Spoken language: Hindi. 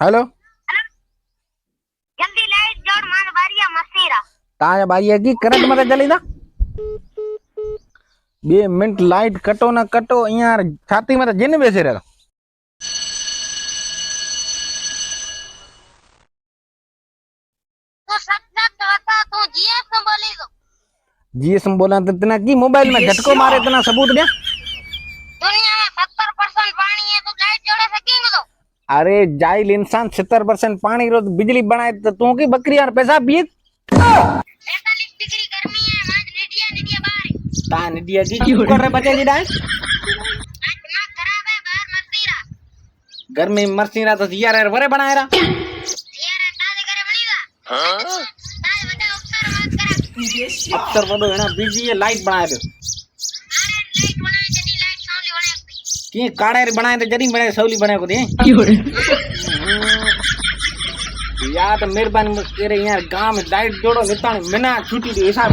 हेलो जल्दी लाइट जोड़ मान बारिया मसीरा ताजा बारी की करंट मत जली था 2 मिनट लाइट कटो ना कटो यार छाती में जिन बेसे रहा तू सच सच बता तू जीएस में बोली तो जीएसएम बोला तो इतना की मोबाइल में झटको मारे इतना सबूत दे दुनिया में 70% पानी है तू लाइट जोड़े सकेंगे तो अरे जाइल इंसान 70% पानी रो बिजली बनाए तो तू की बकरी यार पैसा पिए 43 डिग्री गर्मी है आज निडिया निडिया बाहर ता निदिया जी क्यों कर रहे बचे जी डांस आज दिमाग खराब है बाहर मसीरा घर में मरसी रहा तो यार वरे बनाए रहा यार ताजे करे बनेगा ताजे बता उपचार मत करा अक्सर वो है ना बिजली ये लाइट बनाए दो अरे लाइट बनाए जदी लाइट सामने बनाए कि काड़े बनाए तो जरी बने सौली बने को दे यार तो मेहरबानी तेरे यार गांव में लाइट जोड़ो नितान बिना छुट्टी दे हिसाब